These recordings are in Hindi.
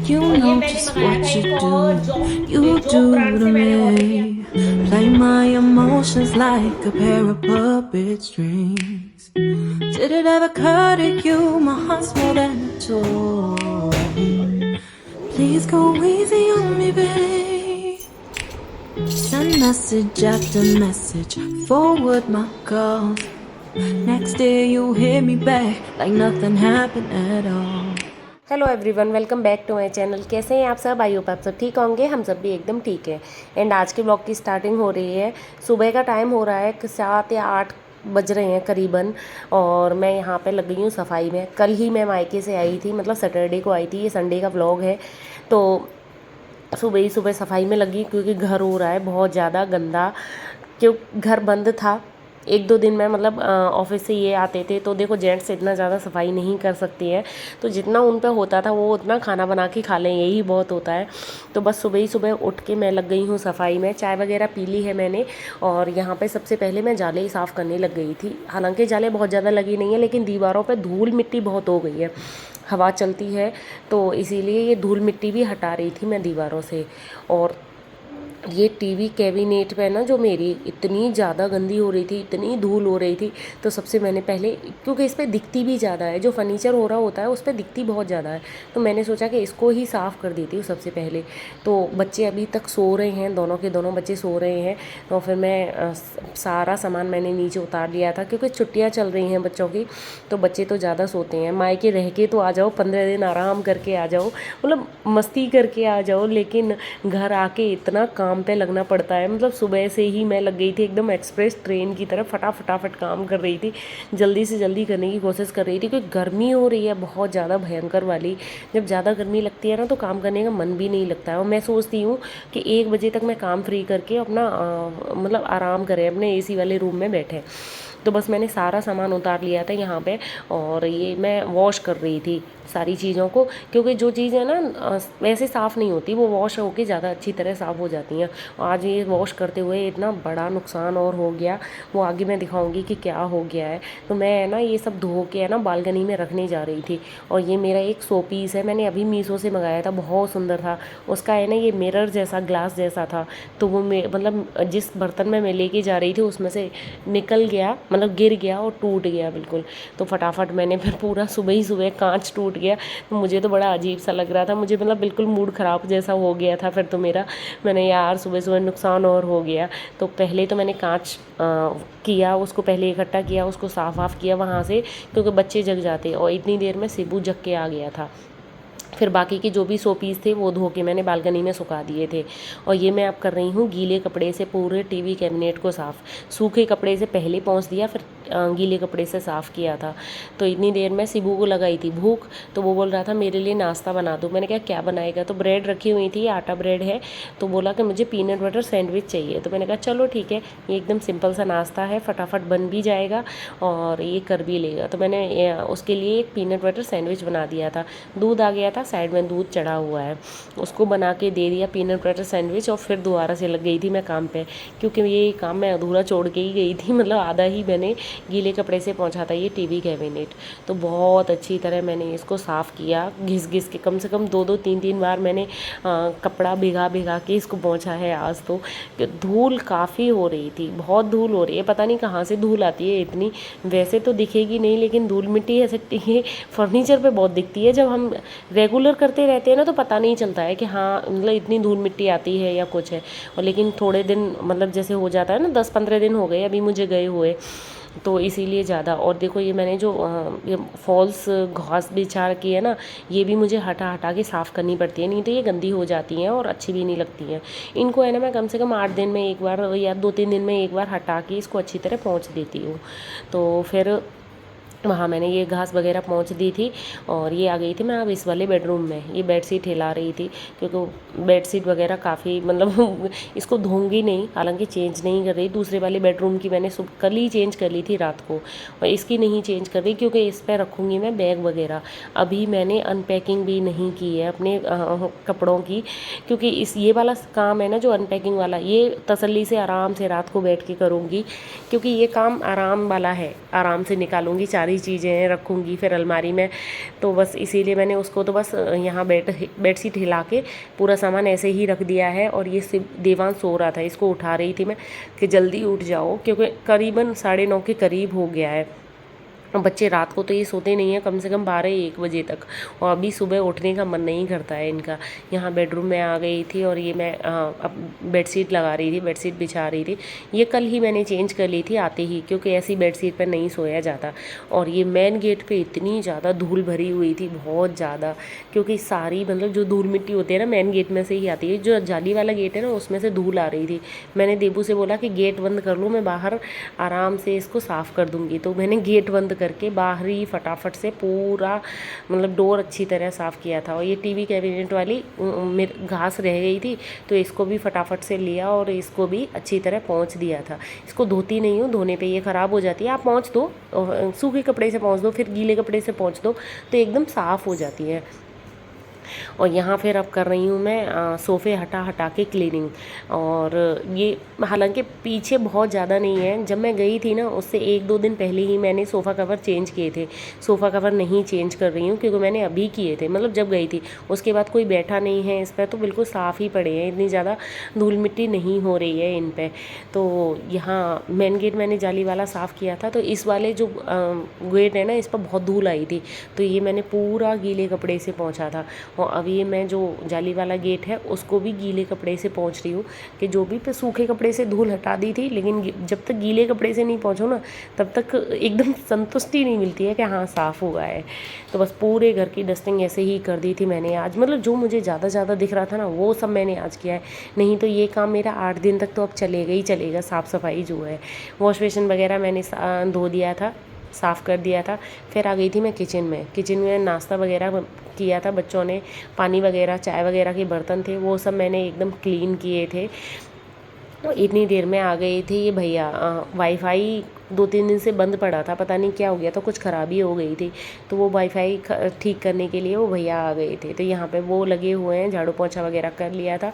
You और ये know मैंने just मंगाया what था you एक do. You जो do ब्रांड to से मैंने ऑर्डर किया। me. Play my emotions like a pair of puppet strings. Did it ever occur to you my heart's more than a toy? Please go easy on me, babe. Send message after message, forward my calls. Next day you hit me back like nothing happened at all. Hello everyone, welcome back to my channel. कैसे हैं आप सब? आई होप आप सब ठीक होंगे। हम सब भी एकदम ठीक है। एंड आज के ब्लॉग की स्टार्टिंग हो रही है। सुबह का टाइम हो रहा है, 7 या 8 बज रहे हैं करीबन। और मैं यहाँ पे लग गई हूँ सफाई में। कल ही मैं मायके से आई थी, मतलब सैटरडे को आई थी। ये संडे का ब्लॉग है। तो सुबह ही सुबह सफाई में लगी, क्योंकि घर हो रहा है बहुत ज़्यादा गंदा। क्यों? घर बंद था। एक दो दिन में, मतलब ऑफिस से ये आते थे, तो देखो जेंट्स इतना ज़्यादा सफाई नहीं कर सकती हैं। तो जितना उन पे होता था वो उतना खाना बना के खा लें, यही बहुत होता है। तो बस सुबह ही सुबह उठ के मैं लग गई हूँ सफाई में। चाय वगैरह पी ली है मैंने। और यहाँ पे सबसे पहले मैं जाले ही साफ़ करने लग गई थी। हालांकि जाले बहुत ज़्यादा लगी नहीं है, लेकिन दीवारों पर धूल मिट्टी बहुत हो गई है। हवा चलती है, तो इसीलिए ये धूल मिट्टी भी हटा रही थी मैं दीवारों से। और ये टीवी कैबिनेट पे ना, जो मेरी इतनी ज़्यादा गंदी हो रही थी, इतनी धूल हो रही थी। तो सबसे मैंने पहले, क्योंकि इस पे दिखती भी ज़्यादा है, जो फर्नीचर हो रहा होता है उस पर दिखती बहुत ज़्यादा है, तो मैंने सोचा कि इसको ही साफ़ कर देती हूँ सबसे पहले। तो बच्चे अभी तक सो रहे हैं, दोनों के दोनों बच्चे सो रहे हैं। तो फिर मैं सारा सामान मैंने नीचे उतार लिया था, क्योंकि छुट्टियाँ चल रही हैं बच्चों की। तो बच्चे तो ज़्यादा सोते हैं। मायके रह के तो आ जाओ, 15 दिन आराम करके आ जाओ, मतलब मस्ती करके आ जाओ, लेकिन घर आके इतना काम पे लगना पड़ता है। मतलब सुबह से ही मैं लग गई थी एकदम एक्सप्रेस ट्रेन की तरह, फटाफट काम कर रही थी, जल्दी से जल्दी करने की कोशिश कर रही थी, क्योंकि गर्मी हो रही है बहुत ज़्यादा भयंकर वाली। जब ज़्यादा गर्मी लगती है ना, तो काम करने का मन भी नहीं लगता है। और मैं सोचती हूँ कि 1 बजे तक मैं काम फ्री करके अपना मतलब आराम करें, अपने एसी वाले रूम में बैठे। तो बस मैंने सारा सामान उतार लिया था यहाँ पे। और ये मैं वॉश कर रही थी सारी चीज़ों को, क्योंकि जो चीज़ है ना वैसे साफ़ नहीं होती, वो वॉश होके ज़्यादा अच्छी तरह साफ़ हो जाती हैं। आज ये वॉश करते हुए इतना बड़ा नुकसान और हो गया, वो आगे मैं दिखाऊंगी कि क्या हो गया है। तो मैं है ना ये सब धो के है ना बालकनी में रखने जा रही थी। और ये मेरा एक शो पीस है, मैंने अभी मीशो से मंगाया था, बहुत सुंदर था। उसका है ना ये मिरर जैसा, ग्लास जैसा था। तो वो मतलब जिस बर्तन में मैं लेके जा रही थी उसमें से निकल गया, मतलब गिर गया और टूट गया बिल्कुल। तो फटाफट मैंने फिर पूरा सुबह ही सुबह कांच टूट गया। तो मुझे तो बड़ा अजीब सा लग रहा था, मुझे मतलब बिल्कुल मूड ख़राब जैसा हो गया था फिर तो मेरा। मैंने यार सुबह सुबह नुकसान और हो गया। तो पहले तो मैंने कांच किया, उसको पहले इकट्ठा किया, उसको साफ़ वाफ़ किया वहाँ से, क्योंकि बच्चे जग जाते। और इतनी देर में सिबू जग के आ गया था। फिर बाकी के जो भी शो पीस थे वो धो के मैंने बालकनी में सुखा दिए थे। और ये मैं अब कर रही हूँ गीले कपड़े से पूरे टीवी कैबिनेट को साफ़। सूखे कपड़े से पहले पोंछ दिया, फिर गीले कपड़े से साफ़ किया था। तो इतनी देर में सिबू को लगाई थी भूख, तो वो बोल रहा था मेरे लिए नाश्ता बना दो। मैंने कहा क्या बनाएगा? तो ब्रेड रखी हुई थी, आटा ब्रेड है। तो बोला कि मुझे पीनट बटर सैंडविच चाहिए। तो मैंने कहा चलो ठीक है, ये एकदम सिंपल सा नाश्ता है, फटाफट बन भी जाएगा और ये कर भी लेगा। तो मैंने उसके लिए एक पीनट बटर सैंडविच बना दिया था। दूध आ गया था, साइड में दूध चढ़ा हुआ है, उसको बना के दे दिया पीनट बटर सैंडविच। और फिर दोबारा से लग गई थी मैं काम पे, क्योंकि ये काम मैं अधूरा छोड़ के ही गई थी। मतलब आधा ही मैंने गीले कपड़े से पहुंचा था ये टीवी कैबिनेट। तो बहुत अच्छी तरह मैंने इसको साफ़ किया, घिस घिस के, कम से कम 2-3 बार मैंने कपड़ा भिगा भिगा के इसको पहुंचा है आज तो। धूल काफ़ी हो रही थी, बहुत धूल हो रही है, पता नहीं कहाँ से धूल आती है इतनी। वैसे तो दिखेगी नहीं, लेकिन धूल मिट्टी ऐसे ये फर्नीचर पे बहुत दिखती है। जब हम रेगुलर करते रहते हैं ना, तो पता नहीं चलता है कि हाँ मतलब इतनी धूल मिट्टी आती है या कुछ है। और लेकिन थोड़े दिन, मतलब जैसे हो जाता है ना, 10-15 दिन हो गए अभी मुझे गए हुए, तो इसीलिए ज़्यादा। और देखो ये मैंने जो ये फॉल्स घास बिछा की है ना, ये भी मुझे हटा हटा के साफ़ करनी पड़ती है, नहीं तो ये गंदी हो जाती हैं और अच्छी भी नहीं लगती हैं। इनको है ना मैं कम से कम 8 दिन में एक बार या 2-3 दिन में एक बार हटा के इसको अच्छी तरह पोंछ देती हूँ। तो फिर वहाँ मैंने ये घास वगैरह पहुँच दी थी। और ये आ गई थी मैं अब इस वाले बेडरूम में, ये बेडशीट हिला रही थी, क्योंकि बेडशीट वगैरह काफ़ी मतलब इसको धोंगी नहीं, हालांकि चेंज नहीं कर रही। दूसरे वाले बेडरूम की मैंने कल ही चेंज कर ली थी रात को, और इसकी नहीं चेंज कर रही, क्योंकि इस पर रखूँगी मैं बैग वगैरह। अभी मैंने अनपैकिंग भी नहीं की है अपने कपड़ों की, क्योंकि इस ये वाला काम है ना जो अनपैकिंग वाला, ये तसल्ली से आराम से रात को बैठ के करूँगी, क्योंकि ये काम आराम वाला है, आराम से निकालूंगी 4 सारी चीज़ें रखूँगी फिर अलमारी में, तो बस इसीलिए मैंने उसको तो बस यहाँ बेडशीट हिला के पूरा सामान ऐसे ही रख दिया है। और ये सिर्फ देवांश सो रहा था, इसको उठा रही थी मैं कि जल्दी उठ जाओ, क्योंकि करीबन 9:30 के करीब हो गया है। बच्चे रात को तो ये सोते नहीं हैं कम से कम 12-1 बजे तक, और अभी सुबह उठने का मन नहीं करता है इनका। यहाँ बेडरूम में आ गई थी और ये मैं अब बेडशीट लगा रही थी, बेडशीट बिछा रही थी। ये कल ही मैंने चेंज कर ली थी आते ही, क्योंकि ऐसी बेडशीट पर नहीं सोया जाता। और ये मेन गेट पे इतनी ज़्यादा धूल भरी हुई थी, बहुत ज़्यादा, क्योंकि सारी मतलब जो धूल मिट्टी होती है ना मेन गेट में से ही आती है। जो जाली वाला गेट है ना उसमें से धूल आ रही थी। मैंने देबू से बोला कि गेट बंद कर लो, मैं बाहर आराम से इसको साफ़ कर दूँगी। तो मैंने गेट बंद करके बाहर ही फटाफट से पूरा मतलब डोर अच्छी तरह साफ़ किया था। और ये टीवी कैबिनेट वाली मेरे घास रह गई थी, तो इसको भी फटाफट से लिया और इसको भी अच्छी तरह पोंछ दिया था। इसको धोती नहीं हूँ, धोने पे ये ख़राब हो जाती है। आप पोंछ दो, सूखे कपड़े से पोंछ दो, फिर गीले कपड़े से पोंछ दो, तो एकदम साफ़ हो जाती है। और यहाँ फिर अब कर रही हूँ मैं सोफ़े हटा हटा के क्लीनिंग। और ये हालांकि पीछे बहुत ज़्यादा नहीं है, जब मैं गई थी ना उससे 1-2 दिन पहले ही मैंने सोफ़ा कवर चेंज किए थे। सोफ़ा कवर नहीं चेंज कर रही हूँ क्योंकि मैंने अभी किए थे, मतलब जब गई थी। उसके बाद कोई बैठा नहीं है इस पर, तो बिल्कुल साफ़ ही पड़े हैं, इतनी ज़्यादा धूल मिट्टी नहीं हो रही है इन पर। तो यहाँ मेन गेट मैंने जाली वाला साफ़ किया था, तो इस वाले जो गेट है ना इस पर बहुत धूल आई थी, तो ये मैंने पूरा गीले कपड़े से पोंछा था। और अब ये मैं जो जाली वाला गेट है उसको भी गीले कपड़े से पोंछ रही हूँ, कि जो भी पे सूखे कपड़े से धूल हटा दी थी, लेकिन जब तक गीले कपड़े से नहीं पोंछो ना तब तक एकदम संतुष्टि नहीं मिलती है कि हाँ साफ़ हुआ है। तो बस पूरे घर की डस्टिंग ऐसे ही कर दी थी मैंने आज, मतलब जो मुझे ज़्यादा दिख रहा था ना वो सब मैंने आज किया है। नहीं तो ये काम मेरा 8 दिन तक तो अब चलेगा ही चलेगा, साफ़ सफाई जो है। वॉश बेसिन वगैरह मैंने धो दिया था, साफ़ कर दिया था। फिर आ गई थी मैं किचन में नाश्ता वगैरह किया था, बच्चों ने पानी वगैरह चाय वगैरह के बर्तन थे वो सब मैंने एकदम क्लीन किए थे। तो इतनी देर में आ गई थी ये भैया। वाईफाई 2-3 दिन से बंद पड़ा था, पता नहीं क्या हो गया था, कुछ ख़राबी हो गई थी, तो वो वाईफाई ठीक करने के लिए वो भैया आ गए थे। तो यहाँ पे वो लगे हुए हैं, झाड़ू पोंछा वगैरह कर लिया था।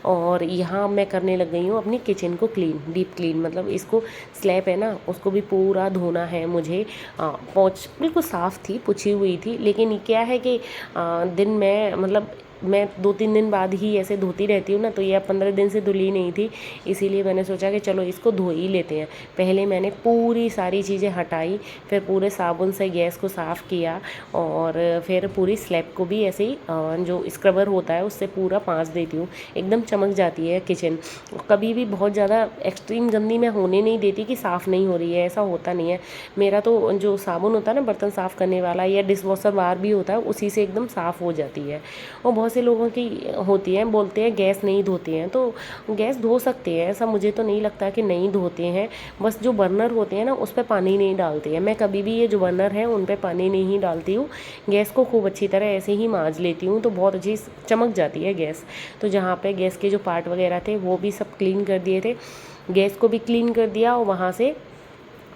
और यहाँ मैं करने लग गई हूँ अपनी किचन को क्लीन, डीप क्लीन, मतलब इसको स्लैब है ना उसको भी पूरा धोना है मुझे। पोंछ बिल्कुल साफ़ थी, पुछी हुई थी, लेकिन क्या है कि दिन में मतलब मैं 2-3 दिन बाद ही ऐसे धोती रहती हूँ ना, तो ये अब 15 दिन से धुली नहीं थी, इसीलिए मैंने सोचा कि चलो इसको धो ही लेते हैं। पहले मैंने पूरी सारी चीज़ें हटाई, फिर पूरे साबुन से गैस को साफ़ किया, और फिर पूरी स्लैब को भी ऐसे ही जो स्क्रबर होता है उससे पूरा पाँच देती हूँ, एकदम चमक जाती है किचन। कभी भी बहुत ज़्यादा एक्सट्रीम गंदी मैं होने नहीं देती कि साफ़ नहीं हो रही है, ऐसा होता नहीं है। मेरा तो जो साबुन होता है ना बर्तन साफ़ करने वाला, या डिश वॉशर बार भी होता है, उसी से एकदम साफ़ हो जाती है। और बहुत से लोगों की होती है, बोलते हैं गैस नहीं धोते हैं, तो गैस धो सकते हैं, ऐसा मुझे तो नहीं लगता कि नहीं धोते हैं। बस जो बर्नर होते हैं ना उस पर पानी नहीं डालते हैं। मैं कभी भी ये जो बर्नर है उन पर पानी नहीं डालती हूँ, गैस को खूब अच्छी तरह ऐसे ही मांज लेती हूँ, तो बहुत अच्छी चमक जाती है गैस। तो जहाँ पे गैस के जो पार्ट वगैरह थे वो भी सब क्लीन कर दिए थे, गैस को भी क्लीन कर दिया, और वहाँ से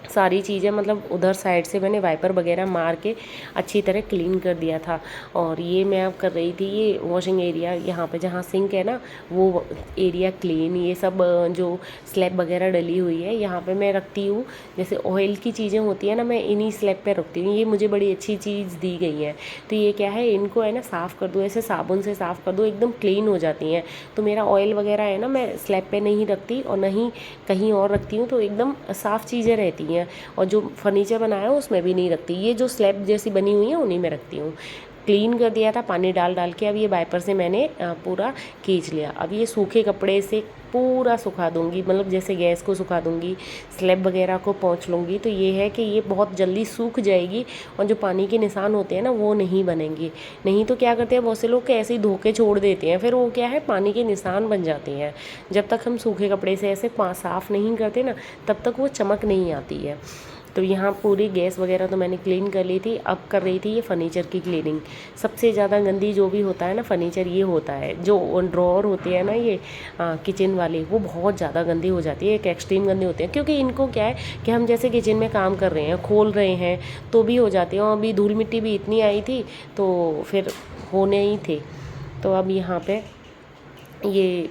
सारी चीज़ें मतलब उधर साइड से मैंने वाइपर वगैरह मार के अच्छी तरह क्लीन कर दिया था। और ये मैं अब कर रही थी ये वॉशिंग एरिया, यहाँ पे जहाँ सिंक है ना वो एरिया क्लीन। ये सब जो स्लैब वगैरह डली हुई है यहाँ पे मैं रखती हूँ, जैसे ऑयल की चीज़ें होती है ना मैं इन्हीं स्लैब पे रखती हूँ। ये मुझे बड़ी अच्छी चीज़ दी गई है। तो ये क्या है, इनको है ना साफ़ कर दो, ऐसे साबुन से साफ़ कर दो, एकदम क्लीन हो जाती हैं। तो मेरा ऑयल वगैरह है ना मैं स्लैब पे नहीं रखती और ना ही कहीं और रखती हूँ, तो एकदम साफ़ चीज़ें रहती हैं। और जो फर्नीचर बनाया है उसमें भी नहीं रखती, ये जो स्लैब जैसी बनी हुई है उन्हीं में रखती हूँ। क्लीन कर दिया था पानी डाल के। अब ये वाइपर से मैंने पूरा खींच लिया। अब ये सूखे कपड़े से पूरा सुखा दूंगी, मतलब जैसे गैस को सुखा दूंगी, स्लैब वगैरह को पोंछ लूँगी, तो ये है कि ये बहुत जल्दी सूख जाएगी और जो पानी के निशान होते हैं ना वो नहीं बनेंगे। नहीं तो क्या करते हैं बहुत से लोग के ऐसे ही धो के छोड़ देते हैं, फिर वो क्या है पानी के निशान बन जाते हैं। जब तक हम सूखे कपड़े से ऐसे साफ़ नहीं करते ना तब तक वो चमक नहीं आती है। तो यहाँ पूरी गैस वगैरह तो मैंने क्लीन कर ली थी। अब कर रही थी ये फर्नीचर की क्लीनिंग। सबसे ज़्यादा गंदी जो भी होता है ना फर्नीचर ये होता है, जो ड्रॉअर होते हैं ना ये किचन वाले, वो बहुत ज़्यादा गंदी हो जाती है, एक एक्सट्रीम गंदी होते हैं। क्योंकि इनको क्या है कि हम जैसे किचन में काम कर रहे हैं, खोल रहे हैं तो भी हो जाते हैं। और अभी धूल मिट्टी भी इतनी आई थी तो फिर होने ही थे। तो अब यहाँ पे ये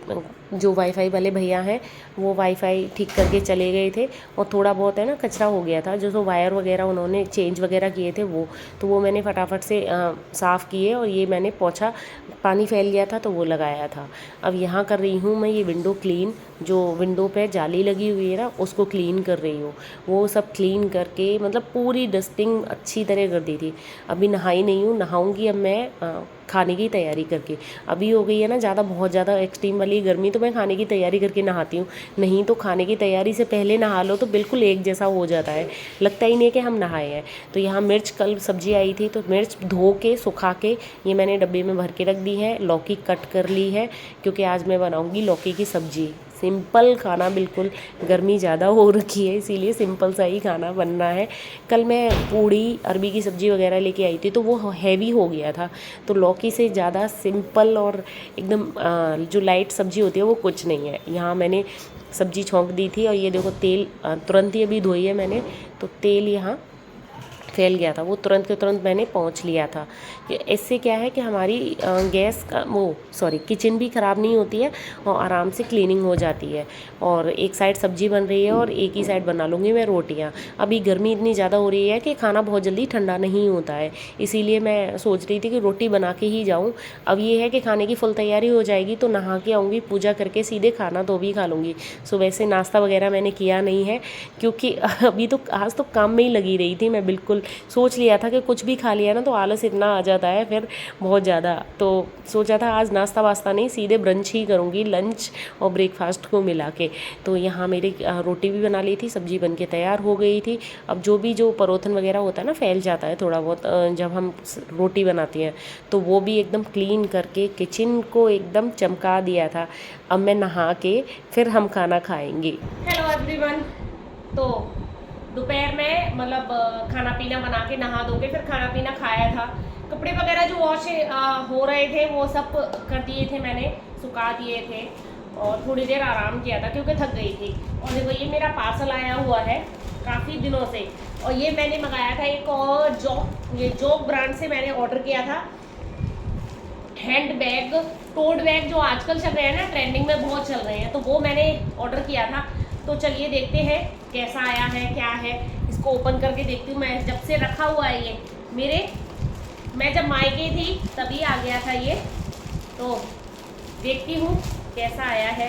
जो वाईफाई वाले भैया हैं वो वाईफाई ठीक करके चले गए थे, और थोड़ा बहुत है ना कचरा हो गया था, जो वायर वगैरह उन्होंने चेंज वगैरह किए थे वो मैंने फटाफट से साफ़ किए, और ये मैंने पोंछा, पानी फैल गया था तो वो लगाया था। अब यहाँ कर रही हूँ मैं ये विंडो क्लीन, जो विंडो पे जाली लगी हुई है ना उसको क्लीन कर रही हूँ। वो सब क्लीन करके मतलब पूरी डस्टिंग अच्छी तरह कर दी थी। अभी नहाई नहीं हूँ, नहाऊंगी अब मैं खाने की तैयारी करके। अभी हो गई है ना ज़्यादा, बहुत ज़्यादा एक्सट्रीम वाली गर्मी, तो मैं खाने की तैयारी करके नहाती हूँ। नहीं तो खाने की तैयारी से पहले नहा लो तो बिल्कुल एक जैसा हो जाता है, लगता ही नहीं है कि हम नहाए हैं। तो यहाँ मिर्च, कल सब्जी आई थी तो मिर्च धो के सुखा के ये मैंने डब्बे में भर के रख दी है। लौकी कट कर ली है क्योंकि आज मैं बनाऊँगी लौकी की सब्जी। सिंपल खाना, बिल्कुल गर्मी ज़्यादा हो रखी है इसीलिए सिंपल सा ही खाना बनना है। कल मैं पूड़ी, अरबी की सब्ज़ी वगैरह लेके आई थी तो वो हैवी हो गया था, तो लौकी से ज़्यादा सिंपल और एकदम जो लाइट सब्ज़ी होती है वो कुछ नहीं है। यहाँ मैंने सब्ज़ी छोंक दी थी, और ये देखो तेल तुरंत ही अभी धोई है मैंने, तो तेल यहाँ फैल गया था, वो तुरंत के तुरंत मैंने पोंछ लिया था। इससे क्या है कि हमारी गैस का किचन भी ख़राब नहीं होती है और आराम से क्लीनिंग हो जाती है। और एक साइड सब्जी बन रही है और एक ही साइड बना लूँगी मैं रोटियाँ। अभी गर्मी इतनी ज़्यादा हो रही है कि खाना बहुत जल्दी ठंडा नहीं होता है, इसीलिए मैं सोच रही थी कि रोटी बना के ही जाऊँ। अब ये है कि खाने की फुल तैयारी हो जाएगी तो नहा के आऊँगी, पूजा करके सीधे खाना तो भी खा लूँगी। सुबह से नाश्ता वगैरह मैंने किया नहीं है क्योंकि अभी तो आज तो काम में ही लगी रही थी मैं। बिल्कुल सोच लिया था कि कुछ भी खा लिया ना तो आलस इतना आ जाता है फिर बहुत ज़्यादा, तो सोचा था आज नाश्ता वास्ता नहीं, सीधे ब्रंच ही करूँगी, लंच और ब्रेकफास्ट को मिला के। तो यहाँ मेरी रोटी भी बना ली थी, सब्जी बन के तैयार हो गई थी। अब जो परोथन वगैरह होता है ना, फैल जाता है थोड़ा बहुत जब हम रोटी बनाती हैं, तो वो भी एकदम क्लीन करके किचन को एकदम चमका दिया था। अब मैं नहा के फिर हम खाना खाएंगे। हेलो एवरीवन, तो दोपहर में मतलब खाना पीना बना के नहा धो के फिर खाना पीना खाया था। कपड़े वगैरह जो वॉश हो रहे थे वो सब कर दिए थे मैंने, सुखा दिए थे और थोड़ी देर आराम किया था क्योंकि थक गई थी। और देखो ये मेरा पार्सल आया हुआ है काफ़ी दिनों से, और ये मैंने मंगाया था एक और जॉब ब्रांड से मैंने ऑर्डर किया था हैंड बैग, टोट बैग जो आजकल चल रहे हैं ना, ट्रेंडिंग में बहुत चल रहे हैं, तो वो मैंने ऑर्डर किया था। तो चलिए देखते हैं कैसा आया है, क्या है, इसको ओपन करके देखती हूँ। मैं जब से रखा हुआ है ये मैं जब मायके थी तभी आ गया था ये, तो देखती हूँ कैसा आया है,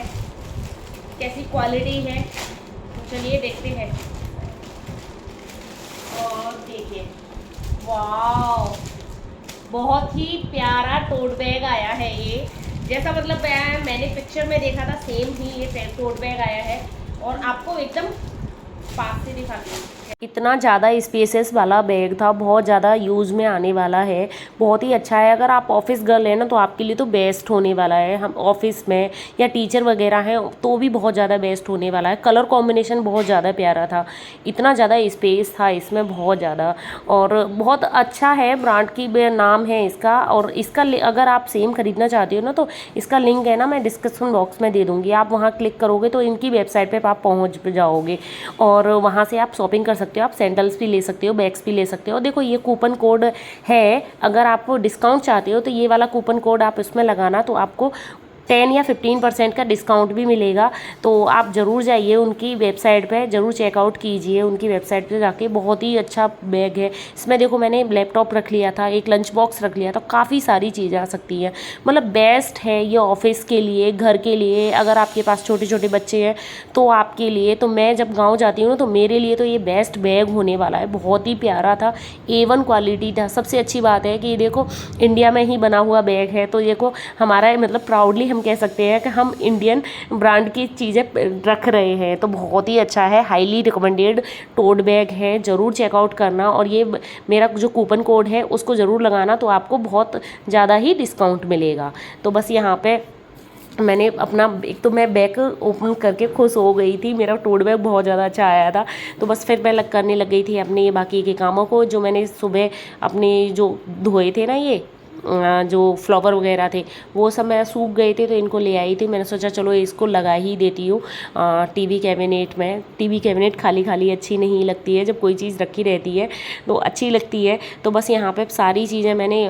कैसी क्वालिटी है, तो चलिए देखते हैं। और देखिए, वाह, बहुत ही प्यारा टोट बैग आया है ये, जैसा मतलब मैंने पिक्चर में देखा था सेम ही ये टोट बैग आया है। और आपको एकदम पास से दिखाती हूँ। इतना ज़्यादा स्पेसेस वाला बैग था, बहुत ज़्यादा यूज़ में आने वाला है, बहुत ही अच्छा है। अगर आप ऑफिस गर्ल है ना तो आपके लिए तो बेस्ट होने वाला है। हम ऑफिस में या टीचर वगैरह हैं तो भी बहुत ज़्यादा बेस्ट होने वाला है। कलर कॉम्बिनेशन बहुत ज़्यादा प्यारा था, इतना ज़्यादा स्पेस था इसमें, बहुत ज़्यादा, और बहुत अच्छा है। ब्रांड की नाम है इसका, और इसका अगर आप सेम खरीदना चाहते हो ना तो इसका लिंक है ना मैं डिस्क्रिप्शन बॉक्स में दे दूँगी। आप वहाँ क्लिक करोगे तो इनकी वेबसाइट पर आप पहुँच जाओगे और वहाँ से आप शॉपिंग कर सकते हो। आप सैंडल्स भी ले सकते हो, बैग्स भी ले सकते हो। देखो ये कूपन कोड है, अगर आप डिस्काउंट चाहते हो तो ये वाला कूपन कोड आप इसमें लगाना तो आपको 10 या 15% का डिस्काउंट भी मिलेगा। तो आप ज़रूर जाइए उनकी वेबसाइट पे, ज़रूर चेकआउट कीजिए उनकी वेबसाइट पे जाके। बहुत ही अच्छा बैग है। इसमें देखो मैंने लैपटॉप रख लिया था, एक लंच बॉक्स रख लिया था, काफ़ी सारी चीज़ें आ सकती हैं। मतलब बेस्ट है ये ऑफिस के लिए, घर के लिए, अगर आपके पास छोटे छोटे बच्चे हैं तो आपके लिए। तो मैं जब गाँव जाती हूँ तो मेरे लिए तो ये बेस्ट बैग होने वाला है। बहुत ही प्यारा था, A1 क्वालिटी था। सबसे अच्छी बात है कि ये देखो इंडिया में ही बना हुआ बैग है, तो देखो हमारा मतलब प्राउडली हम कह सकते हैं कि हम इंडियन ब्रांड की चीज़ें रख रहे हैं। तो बहुत ही अच्छा है, हाईली रिकमेंडेड टोट बैग है, ज़रूर चेकआउट करना। और ये मेरा जो कूपन कोड है उसको ज़रूर लगाना तो आपको बहुत ज़्यादा ही डिस्काउंट मिलेगा। तो बस यहाँ पे मैंने अपना एक तो मैं बैग ओपन करके खुश हो गई थी, मेरा टोट बैग बहुत ज़्यादा अच्छा आया था। तो बस फिर मैं करने लग गई थी अपने ये बाकी के कामों को, जो मैंने सुबह अपने जो धोए थे ना ये जो फ्लावर वगैरह थे वो सब मेरा सूख गए थे, तो इनको ले आई थी। मैंने सोचा चलो इसको लगा ही देती हूँ टीवी कैबिनेट में। टीवी कैबिनेट खाली खाली अच्छी नहीं लगती है, जब कोई चीज़ रखी रहती है तो अच्छी लगती है। तो बस यहाँ पे सारी चीज़ें मैंने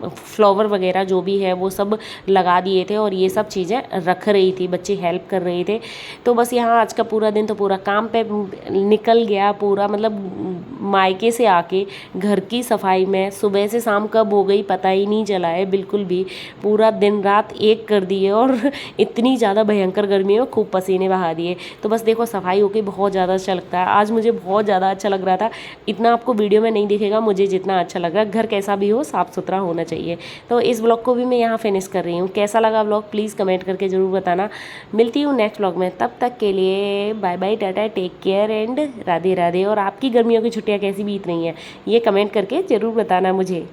फ्लावर वगैरह जो भी है वो सब लगा दिए थे और ये सब चीज़ें रख रही थी, बच्चे हेल्प कर रहे थे। तो बस यहाँ आज का पूरा दिन तो पूरा काम पे निकल गया पूरा, मतलब मायके से आके घर की सफाई में सुबह से शाम कब हो गई पता ही नहीं चला है बिल्कुल भी। पूरा दिन रात एक कर दिए और इतनी ज़्यादा भयंकर गर्मी में खूब पसीने बहा दिए। तो बस देखो सफाई होके बहुत ज़्यादा अच्छा लगता है। आज मुझे बहुत ज़्यादा अच्छा लग रहा था, इतना आपको वीडियो में नहीं दिखेगा मुझे जितना अच्छा लग रहा है। घर कैसा भी हो साफ़ सुथरा होना चाहिए। तो इस ब्लॉग को भी मैं यहाँ फिनिश कर रही हूँ। कैसा लगा ब्लॉग प्लीज़ कमेंट करके ज़रूर बताना। मिलती हूँ नेक्स्ट ब्लॉग में, तब तक के लिए bye bye, tata, take care and Radhe Radhe. और आपकी गर्मियों की छुट्टियाँ कैसी बीत रही हैं ये कमेंट करके ज़रूर बताना मुझे।